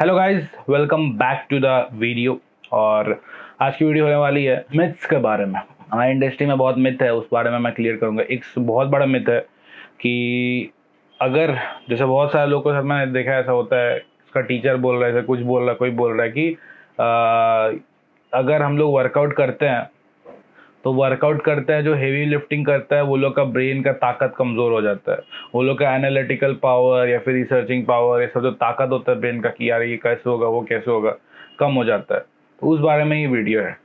Hello guys, welcome back to the video. और आज की वीडियो होने वाली है मिथ्स के बारे में। हमारी इंडस्ट्री में बहुत मिथ है, उस बारे में मैं क्लियर करूंगा। एक बहुत बड़ा मिथ है कि अगर जैसे बहुत सारे लोगों के साथ मैंने देखा ऐसा होता है, इसका टीचर बोल रहा है, कुछ बोल रहा है, कोई बोल रहा है कि अगर हम लोग वर्कआउट करते हैं तो वर्कआउट करता है जो हेवी लिफ्टिंग करता है वो लोग का ब्रेन का ताकत कमज़ोर हो जाता है। वो लोग का एनालिटिकल पावर या फिर रिसर्चिंग पावर, ये सब जो ताकत होता है ब्रेन का कि यार ये कैसे होगा वो कैसे होगा, कम हो जाता है। तो उस बारे में ये वीडियो है।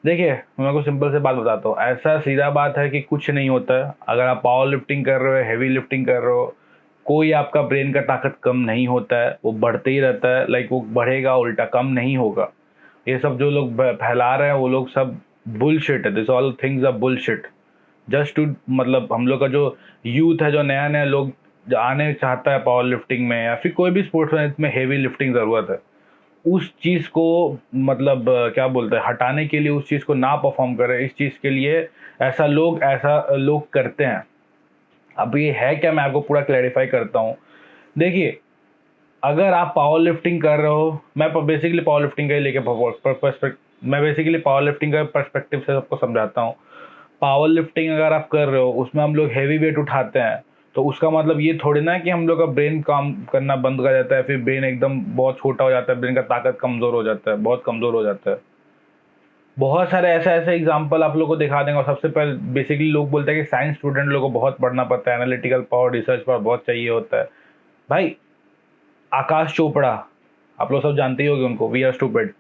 देखिए, मैं को सिंपल से बात बताता हूँ। ऐसा सीधा बात है कि कुछ नहीं होता है। अगर आप पावर लिफ्टिंग कर रहे हो, हैवी लिफ्टिंग कर रहे हो, कोई आपका ब्रेन का ताकत कम नहीं होता है, वो बढ़ते ही रहता है। लाइक वो बढ़ेगा, उल्टा कम नहीं होगा। ये सब जो लोग फैला रहे हैं वो लोग सब बुलशिट है। This all things are bullshit just to, मतलब हम लोग का जो यूथ है, जो नया नया लोग जो आने चाहता है पावर लिफ्टिंग में या फिर कोई भी स्पोर्ट्स में जिसमें हेवी लिफ्टिंग ज़रूरत है, उस चीज़ को मतलब क्या बोलते हैं, हटाने के लिए, उस चीज़ को ना परफॉर्म करे, इस चीज़ के लिए ऐसा लोग करते हैं। अब ये है क्या, मैं आपको पूरा क्लैरिफाई करता हूँ। देखिए, अगर आप पावर लिफ्टिंग कर रहे हो, मैं बेसिकली पावर लिफ्टिंग का ही लेके मैं बेसिकली पावर लिफ्टिंग का पर्सपेक्टिव से सबको समझाता हूँ। पावर लिफ्टिंग अगर आप कर रहे हो, उसमें हम लोग हैवी वेट उठाते हैं, तो उसका मतलब ये थोड़ी ना है कि हम लोग का ब्रेन काम करना बंद कर जाता है, फिर ब्रेन एकदम बहुत छोटा हो जाता है, ब्रेन का ताकत कमज़ोर हो जाता है, बहुत कमज़ोर हो जाता है। बहुत सारे ऐसे ऐसे एग्जाम्पल आप लोग को दिखा देंगे। और सबसे पहले बेसिकली लोग बोलते हैं कि साइंस स्टूडेंट लोगों को बहुत पढ़ना पड़ता है, एनालिटिकल पावर, रिसर्च पावर बहुत चाहिए होता है। भाई, आकाश चोपड़ा, आप लोग सब जानते ही होंगे उनको, वी आर स्टूपिड।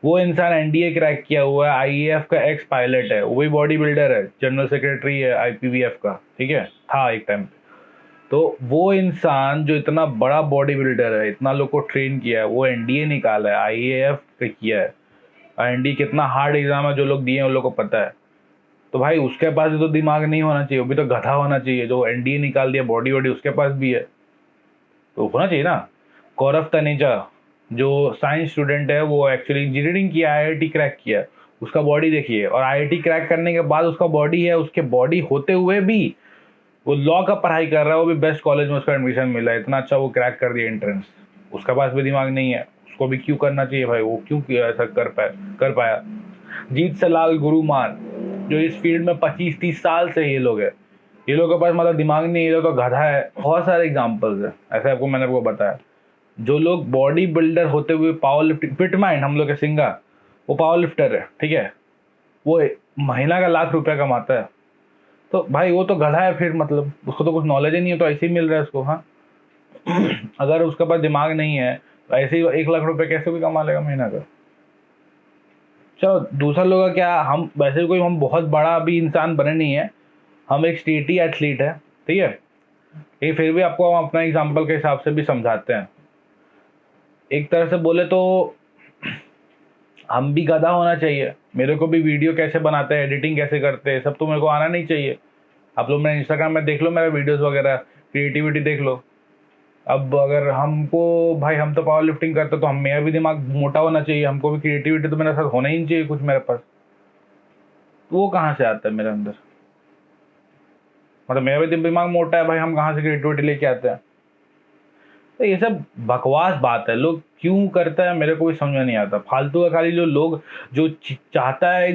वो इंसान एनडीए क्रैक किया हुआ है, आईएएफ का एक्स पायलट है, वो भी बॉडी बिल्डर है, जनरल सेक्रेटरी है आईपीवीएफ का, ठीक है, था एक टाइम पे। तो वो इंसान जो इतना बड़ा बॉडी बिल्डर है, इतना लोग को ट्रेन किया है, वो एनडीए निकाला है, आईएएफ का किया है। और एनडीए कितना हार्ड एग्जाम है, जो लोग दिए हैं उन लोग को पता है। तो भाई उसके पास भी तो दिमाग नहीं होना चाहिए, वो भी तो गधा होना चाहिए। जो एनडीए निकाल दिया, बॉडी वॉडी उसके पास भी है, तो होना चाहिए ना। गौरव तनेजा जो साइंस स्टूडेंट है, वो एक्चुअली इंजीनियरिंग किया, आईआईटी क्रैक किया, उसका बॉडी देखिए। और आईआईटी क्रैक करने के बाद उसका बॉडी है, उसके बॉडी होते हुए भी वो लॉ का पढ़ाई कर रहा है, वो भी बेस्ट कॉलेज में उसका एडमिशन मिला है, इतना अच्छा वो क्रैक कर दिया एंट्रेंस। उसका पास भी दिमाग नहीं है, उसको भी क्यों करना चाहिए भाई, वो क्यों ऐसा कर पाया। जीत सलाल गुरुमान, जो इस फील्ड में 25-30 साल से ये लोग है, ये लोगों के पास मतलब दिमाग नहीं है, ये लोग तो गधा है। बहुत सारे एग्जाम्पल्स है ऐसे, मैंने आपको बताया। जो लोग बॉडी बिल्डर होते हुए पावर लिफ्टिंग, फिट माइंड हम लोग के सिंगा, वो पावर लिफ्टर है, ठीक है, वो महीना का लाख रुपया कमाता है। तो भाई वो तो गधा है, फिर मतलब उसको तो कुछ नॉलेज ही नहीं है, तो ऐसे ही मिल रहा है उसको। हाँ, अगर उसके पास दिमाग नहीं है तो ऐसे ही 1 लाख रुपए कैसे भी कमा लेगा महीना का। चलो, दूसरा लोग का क्या, हम वैसे कोई हम बहुत बड़ा अभी इंसान बने नहीं है, हम एक स्टेटी एथलीट है, ठीक है। ये फिर भी आपको हम अपना एग्जाम्पल के हिसाब से भी समझाते हैं। एक तरह से बोले तो हम भी गधा होना चाहिए। मेरे को भी वीडियो कैसे बनाते हैं, एडिटिंग कैसे करते हैं, सब तो मेरे को आना नहीं चाहिए। आप लोग मेरे इंस्टाग्राम में देख लो, मेरे वीडियोस वगैरह, क्रिएटिविटी देख लो। अब अगर हमको, भाई हम तो पावर लिफ्टिंग करते तो हम, मेरा भी दिमाग मोटा होना चाहिए, हमको भी क्रिएटिविटी तो मेरे साथ होना ही नहीं चाहिए कुछ मेरे पास। तो वो कहाँ से आता है मेरे अंदर, मतलब मेरा भी दिमाग मोटा है भाई, हम कहाँ से क्रिएटिविटी लेके आते हैं। तो ये सब बकवास बात है। लोग क्यों करता है मेरे को भी समझ में नहीं आता। फालतू का खाली जो लोग जो चाहता है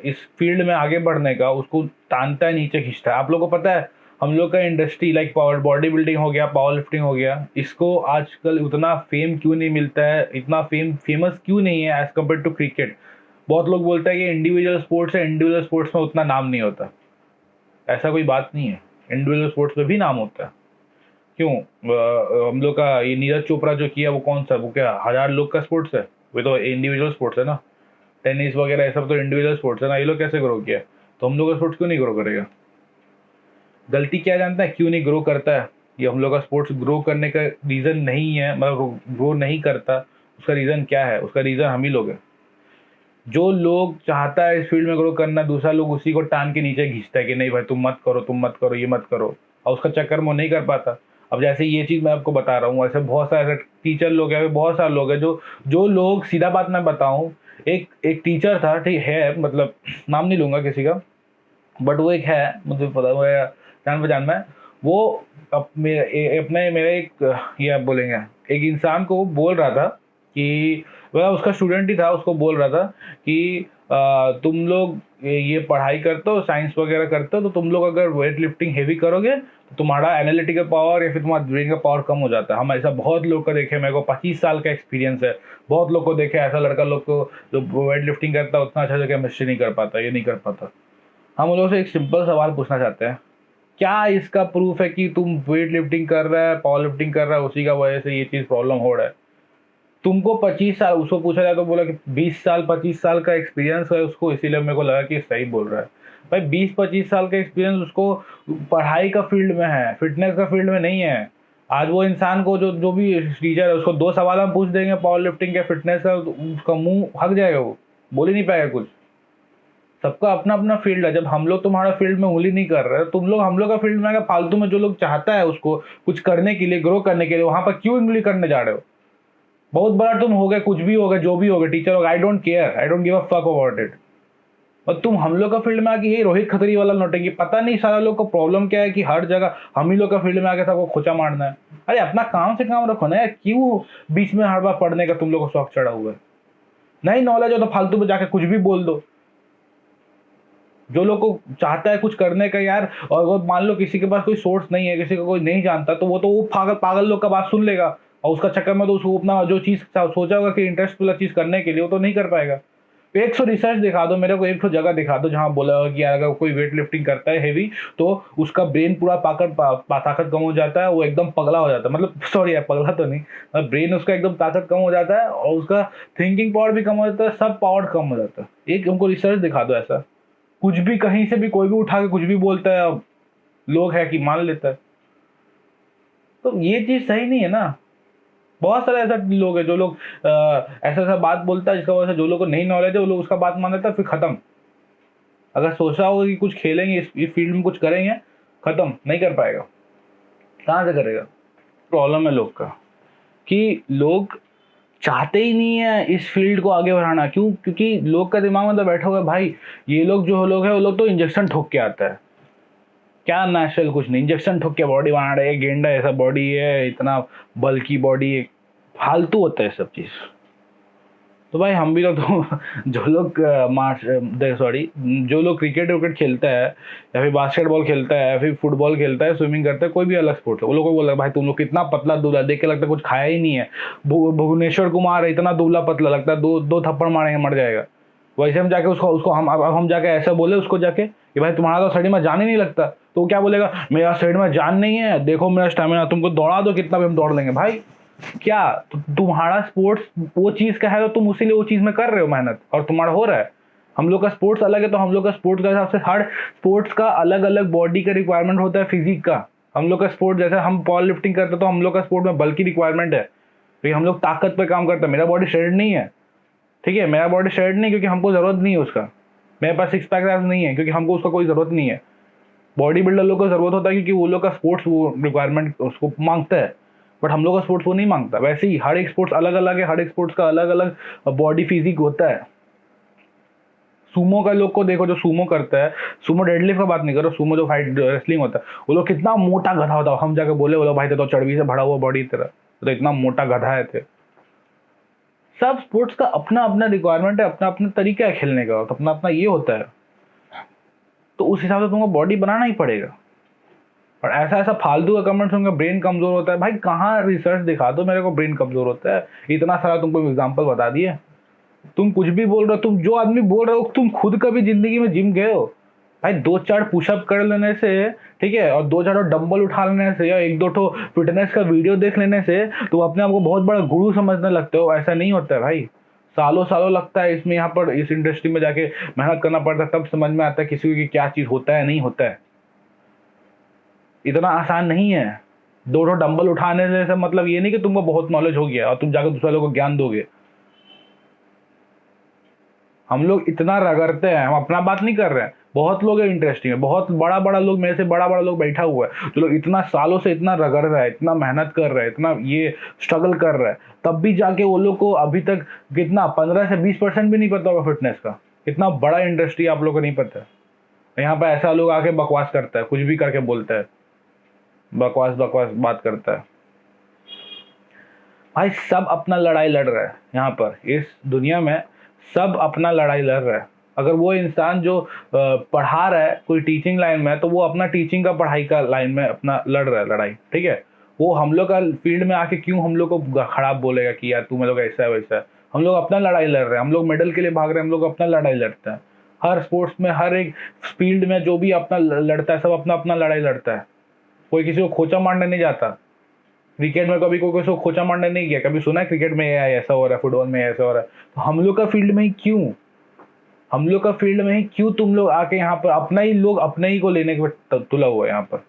इस फील्ड में आगे बढ़ने का, उसको तानता है, नीचे खींचता है। आप लोगों को पता है हम लोग का industry, like power body building हो गया, पावर लिफ्टिंग हो गया, इसको आजकल उतना फेम क्यों नहीं मिलता है, इतना फेमस क्यों नहीं है एज कम्पेयर टू क्रिकेट। बहुत लोग बोलते हैं कि इंडिविजुअल स्पोर्ट्स है, इंडिविजुअल स्पोर्ट्स में उतना नाम नहीं होता। ऐसा कोई बात नहीं है, इंडिविजुअल स्पोर्ट्स में भी नाम होता है। क्यों, हम लोग का ये नीरज चोपड़ा जो किया, वो कौन सा, वो क्या 1000 लोग का स्पोर्ट्स है, वो तो इंडिविजुअल स्पोर्ट्स है ना। टेनिस वगैरह ये सब तो इंडिविजुअल स्पोर्ट्स है ना। ये लोग कैसे ग्रो किया, तो हम लोग का स्पोर्ट्स क्यों नहीं ग्रो करेगा। गलती क्या जानता है, क्यों नहीं ग्रो करता है। ये हम लोग का स्पोर्ट्स ग्रो करने का रीज़न नहीं है, मतलब ग्रो नहीं करता, उसका रीज़न क्या है, उसका रीज़न हम ही लोग हैं। जो लोग चाहता है इस फील्ड में ग्रो करना, दूसरा लोग उसी को टान के नीचे खींचता है कि नहीं भाई तुम मत करो, तुम मत करो, ये मत करो, और उसका चक्कर में वो नहीं कर पाता। अब जैसे ये चीज़ मैं आपको बता रहा हूँ, ऐसे बहुत सारे टीचर लोग हैं, बहुत सारे लोग हैं जो लोग, सीधा बात मैं बताऊँ, एक एक टीचर था, ठीक है, मतलब नाम नहीं लूँगा किसी का, बट वो एक है, मुझे पता, वो जान पहचान में। वो अपने मेरे एक ये आप बोलेंगे एक इंसान को बोल रहा था कि वह उसका स्टूडेंट ही था, उसको बोल रहा था कि तुम लोग ये पढ़ाई करते हो, साइंस वगैरह करते हो, तो तुम लोग अगर वेट लिफ्टिंग हेवी करोगे तो तुम्हारा एनालिटिकल पावर या फिर तुम्हारा ब्रेन का पावर कम हो जाता है। हम ऐसा बहुत लोग का देखे, मेरे को 25 साल का एक्सपीरियंस है, बहुत लोग को देखे ऐसा लड़का लोग को जो वेट लिफ्टिंग करता है उतना अच्छा से केमिस्ट्री नहीं कर पाता, ये नहीं कर पाता। हम उन लोगों से एक सिंपल सवाल पूछना चाहते हैं, क्या इसका प्रूफ है कि तुम वेट लिफ्टिंग कर रहा है, पावर लिफ्टिंग कर रहा है, उसी का वजह से ये चीज़ प्रॉब्लम हो रहा है? तुमको 25 साल, उसको पूछा जाए तो बोला कि 20 साल 25 साल का एक्सपीरियंस है उसको, इसीलिए मेरे को लगा कि सही बोल रहा है। भाई 20-25 साल का एक्सपीरियंस उसको पढ़ाई का फील्ड में है, फिटनेस का फील्ड में नहीं है। आज वो इंसान को जो जो भी टीचर है उसको 2 सवाल हम पूछ देंगे पावर लिफ्टिंग या फिटनेस का, तो उसका मुंह हक जाएगा, वो बोल ही नहीं पाएगा कुछ। सबका अपना अपना फील्ड है। जब हम लोग तुम्हारा फील्ड में उंगली नहीं कर रहे, तुम लोग हम लोग का फील्ड में आकर फालतू में जो लोग चाहता है उसको कुछ करने के लिए, ग्रो करने के लिए, वहां पर क्यों उंगली करने जा रहे हो? बहुत बड़ा तुम हो गए, कुछ भी हो गए, जो भी हो गए, टीचर हो गए, I don't care, I don't give a fuck about it. और तुम हम लोग का फील्ड में आके ये रोहित खत्री वाला नोटेंगे, पता नहीं सारा लोग को प्रॉब्लम क्या है कि हर जगह हम ही लोग का फील्ड में आके सबको खोचा मारना है। अरे अपना काम से काम रखो ना यार, क्यों बीच में हर बार पढ़ने का तुम लोग को शौक चढ़ा हुआ है? नहीं नॉलेज हो तो फालतू में जाके कुछ भी बोल दो। जो लोग को चाहता है कुछ करने का यार, और वो मान लो किसी के पास कोई सोर्स नहीं है, किसी को कोई नहीं जानता, तो वो पागल पागल लोग का बात सुन लेगा, और उसका चक्कर में तो उसको अपना जो चीज सोचा होगा कि इंटरेस्ट वाला चीज करने के लिए, वो तो नहीं कर पाएगा। 100 रिसर्च दिखा दो मेरे को, 100 जगह दिखा दो जहां बोला होगा कि यार अगर कोई वेट लिफ्टिंग करता है हेवी तो उसका ब्रेन पूरा ताकत कम हो जाता है, वो एकदम पगला हो जाता है, मतलब सॉरी यार पगला तो नहीं, ब्रेन उसका एकदम ताकत कम हो जाता है और उसका थिंकिंग पावर भी कम हो जाता है, सब पावर कम हो जाता है। एक हमको रिसर्च दिखा दो ऐसा। कुछ भी कहीं से भी कोई भी उठा के कुछ भी बोलता है, अब लोग है कि मान लेता है, तो ये चीज सही नहीं है ना। बहुत सारे ऐसा लोग है जो लोग ऐसा ऐसा बात बोलता है जिसका वजह से जो लोग को नहीं नॉलेज है वो लोग उसका बात मान लेता है, फिर खत्म। अगर सोचा होगा कि कुछ खेलेंगे इस फील्ड में कुछ करेंगे, खत्म नहीं कर पाएगा। कहाँ से करेगा? प्रॉब्लम है लोग का कि लोग चाहते ही नहीं है इस फील्ड को आगे बढ़ाना। क्यों? क्योंकि लोग का दिमाग में तो बैठा हुआ है भाई, ये लोग जो लोग है वो लोग तो इंजेक्शन ठोक के आता है, क्या नेचुरल कुछ नहीं, इंजेक्शन ठोक के बॉडी बना रहे, गेंडा ऐसा बॉडी है, इतना बल्कि बॉडी है, फालतू होता है सब चीज। तो भाई हम भी तो जो लोग सॉरी जो लोग क्रिकेट विकेट खेलता है या फिर बास्केटबॉल खेलता है या फिर फुटबॉल खेलता है, स्विमिंग करता है, कोई भी अलग स्पोर्ट है, वो लोग को बोला भाई तुम लोग कितना पतला दुबला, देख के लगता है कुछ खाया ही नहीं है। भुवनेश्वर कुमार इतना दुबला पतला लगता है, दो दो थप्पड़ मारेंगे मर जाएगा। वैसे हम जाके उसको उसको हम जाके ऐसा बोले उसको जाके कि भाई तुम्हारा तो शरीर में जान ही नहीं लगता, तो वो क्या बोलेगा, मेरा शरीर में जान नहीं है, देखो मेरा स्टेमिना, तुमको दौड़ा दो कितना भी हम दौड़ लेंगे। भाई क्या तुम्हारा स्पोर्ट्स वो चीज का है तो तुम उसी लिए वो चीज में कर रहे हो मेहनत, और तुम्हारा हो रहा है। हम लोग का स्पोर्ट्स अलग है, तो हम लोग का स्पोर्ट्स के हिसाब से हर स्पोर्ट्स का अलग अलग बॉडी का रिक्वायरमेंट होता है, फिजिक का। हम लोग का स्पोर्ट जैसे हम पावर लिफ्टिंग करते हैं तो हम लोग का स्पोर्ट में बल की रिक्वायरमेंट है, क्योंकि हम लोग ताकत पे काम करते हैं। मेरा बॉडी शेड नहीं है, ठीक है, मेरा बॉडी शेड नहीं क्योंकि हमको जरूरत नहीं है उसका। मेरे पास 6 पैक नहीं है क्योंकि हमको उसका कोई जरूरत नहीं है। बॉडी बिल्डर लोग को जरूरत होता है क्योंकि वो लोग का स्पोर्ट्स वो रिक्वायरमेंट उसको मांगता है, बट हम लोग का स्पोर्ट्स वो नहीं मांगता। वैसे ही हर एक स्पोर्ट्स अलग अलग है, हर एक स्पोर्ट्स का अलग अलग बॉडी फिजिक होता है। सुमो का लोग को देखो जो सुमो करता है, सुमो डेडलिफ्ट का बात नहीं करो, सुमो जो फाइट रेसलिंग होता है, वो लोग कितना मोटा गधा होता है। हम जाके बोले वो लोग भाई तो चर्बी से भरा हुआ बॉडी तरह, तो इतना मोटा गधा है थे। सब स्पोर्ट्स का अपना अपना रिक्वायरमेंट है, अपना अपना तरीका है खेलने का, तो अपना अपना ये होता है, तो उस हिसाब से तुमको बॉडी बनाना ही पड़ेगा। और ऐसा ऐसा फालतू का कमेंट्स होंगे ब्रेन कमजोर होता है, भाई कहाँ रिसर्च दिखा दो मेरे को ब्रेन कमजोर होता है। इतना सारा तुमको एग्जांपल बता दिए, तुम कुछ भी बोल रहे हो। तुम जो आदमी बोल रहे हो तुम खुद कभी जिंदगी में जिम गए हो? भाई 2-4 पुशअप कर लेने से, ठीक है, और 2-4 डंबल उठा लेने से या 1-2 ठो फिटनेस का वीडियो देख लेने से तो अपने आप को बहुत बड़ा गुरु समझने लगते हो। ऐसा नहीं होता है भाई, सालों सालों लगता है इसमें, यहाँ पर इस इंडस्ट्री में जाके मेहनत करना पड़ता है, तब समझ में आता है किसी की क्या चीज होता है नहीं होता है। इतना आसान नहीं है। 2 डंबल उठाने से मतलब ये नहीं कि तुमको बहुत नॉलेज हो गया और तुम जाकर दूसरे लोगों को ज्ञान दोगे। हम लोग इतना रगड़ते हैं, हम अपना बात नहीं कर रहे हैं, बहुत लोग इंटरेस्टिंग है, बहुत बड़ा बड़ा लोग, मेरे से बड़ा बड़ा लोग बैठा हुआ है जो लोग इतना सालों से इतना रगड़ रहा है, इतना मेहनत कर रहा है, इतना ये स्ट्रगल कर रहा है, तब भी जाके वो लोग को अभी तक कितना 15 से 20% भी नहीं पता होगा फिटनेस का। इतना बड़ा इंडस्ट्री आप लोग को नहीं पता है। यहाँ पे ऐसा लोग आके बकवास करता है, कुछ भी करके बोलता है। बकवास बकवास बात करता है। भाई सब अपना लड़ाई लड़ रहा है यहाँ पर, इस दुनिया में सब अपना लड़ाई लड़ रहा है। अगर वो इंसान जो पढ़ा रहा है कोई टीचिंग लाइन में, तो वो अपना टीचिंग का पढ़ाई का लाइन में अपना लड़ रहा है लड़ाई, ठीक है। वो हम लोग का फील्ड में आके क्यों हम लोग को खराब बोलेगा कि यार तुम लोग ऐसा है वैसा है। हम लोग अपना लड़ाई लड़ रहे हैं, हम लोग मेडल के लिए भाग रहे हैं, हम लोग अपना लड़ाई लड़ते हैं। हर स्पोर्ट्स में, हर एक फील्ड में जो भी अपना लड़ता है, सब अपना अपना लड़ाई लड़ता है। कोई किसी को खोचा मारने नहीं जाता। क्रिकेट में कभी कोई किसी को खोचा मारने नहीं गया, कभी सुना है क्रिकेट में ऐसा हो रहा है, फुटबॉल में ऐसा हो रहा है। तो हम लोग का फील्ड में ही क्यों, हम लोग का फील्ड में ही क्यों तुम लोग आके यहाँ पर अपना ही लोग अपने ही को लेने के तुला हुआ है यहाँ पर।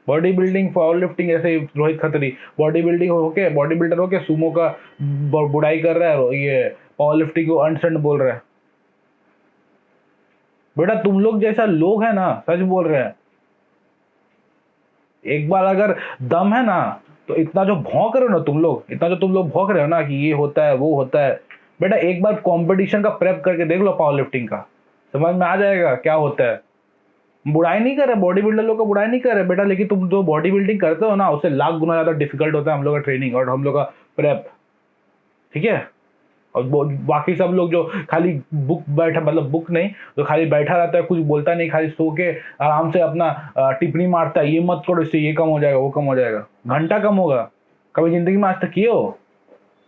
बॉडी बिल्डिंग, पावर लिफ्टिंग, ऐसे रोहित खत्री बॉडी बिल्डिंग होके, बॉडी बिल्डर होके सुमो का बुराई कर रहा है, ये पावर लिफ्टिंग को अनस्टंट बोल रहा है। बेटा तुम लोग जैसा लोग है ना, सच बोल रहे हैं, एक बार अगर दम है ना, तो इतना जो भौंक रहे हो ना तुम लोग, इतना जो तुम लोग भौंक रहे हो ना कि ये होता है वो होता है, बेटा एक बार कंपटीशन का प्रेप करके देख लो पावर लिफ्टिंग का, समझ में आ जाएगा क्या होता है। बुराई नहीं कर रहे, बॉडी बिल्डर लोग का बुराई नहीं कर रहे बेटा, लेकिन तुम जो बॉडी बिल्डिंग करते हो ना, उससे लाख गुना ज्यादा डिफिकल्ट होता है हम लोग का ट्रेनिंग और हम लोग का प्रेप, ठीक है। और बाकी सब लोग जो खाली बुक बैठा, मतलब बुक नहीं, जो खाली बैठा रहता है, कुछ बोलता नहीं, खाली सो के आराम से अपना टिप्पणी मारता है, ये मत करो इससे ये कम हो जाएगा, वो कम हो जाएगा, घंटा कम होगा। कभी जिंदगी में आज तक किए हो?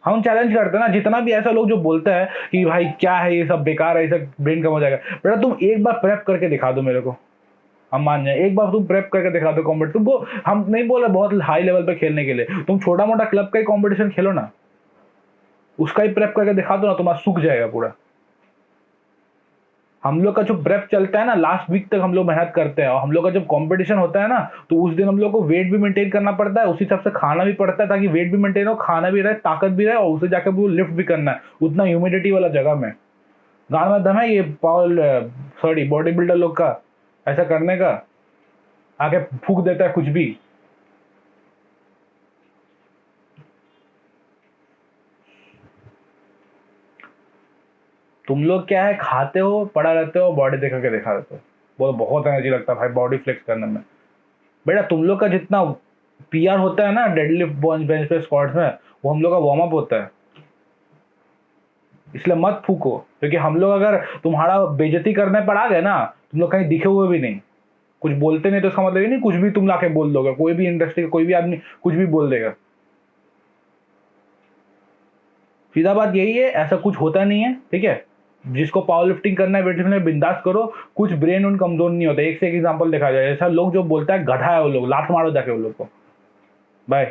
हम चैलेंज करते हैं ना, जितना भी ऐसा लोग जो बोलता है कि भाई क्या है ये सब बेकार है, ये सब ब्रेन कम हो जाएगा, बेटा तुम एक बार प्रेप करके दिखा दो मेरे को, हम मान जाए। एक बार तुम प्रेप करके दिखा दो कॉम्पिटिशन, तुमको हम नहीं बोल रहे बहुत हाई लेवल पे खेलने के लिए, तुम छोटा मोटा क्लब का ही कॉम्पिटिशन खेलो ना, उसका ही प्रेप करके दिखा दो ना, तुम्हारा सूख जाएगा पूरा। हम लोग का जो प्रेप चलता है ना, लास्ट वीक तक हम लोग मेहनत करते हैं, और हम लोग का जब कंपटीशन होता है ना, तो उस दिन हम लोग को वेट भी मेंटेन करना पड़ता है, उसी हिसाब से खाना भी पड़ता है, ताकि वेट भी मेंटेन हो, खाना भी रहे, ताकत भी रहे, और उसे जाकर वो लिफ्ट भी करना है उतना ह्यूमिडिटी वाला जगह में। गाँव में दम है ये बॉडी बिल्डर लोग का ऐसा करने का, आके फूक देता है कुछ भी। तुम लोग क्या है, खाते हो, पड़ा रहते हो, बॉडी देखा के दिखा देते हो, वो बहुत एनर्जी लगता है भाई बॉडी फ्लेक्स करने में। बेटा तुम लोग का जितना पीआर होता है ना डेडलिफ्ट बेंच पे स्क्वाट्स में, वो हम लोग का वार्म अप होता है, इसलिए मत फूको। क्योंकि हम लोग अगर तुम्हारा बेइज्जती करने पर आ गए ना, तुम लोग कहीं दिखे हुए भी नहीं, कुछ बोलते नहीं, तो इसका मतलब ये नहीं कुछ भी तुम लाके बोल दोगे, कोई भी इंडस्ट्री का कोई भी आदमी कुछ भी बोल देगा। सीधा बात यही है, ऐसा कुछ होता नहीं है, ठीक है। जिसको पावर लिफ्टिंग करना है, वेट लिफ्टिंग में बिंदास करो, कुछ ब्रेन उन कमजोर नहीं होता। एक से एक एग्जांपल देखा जाए, ऐसा लोग जो बोलता है गधा है वो लोग, लात मारो जाके वो लोग को। बाय।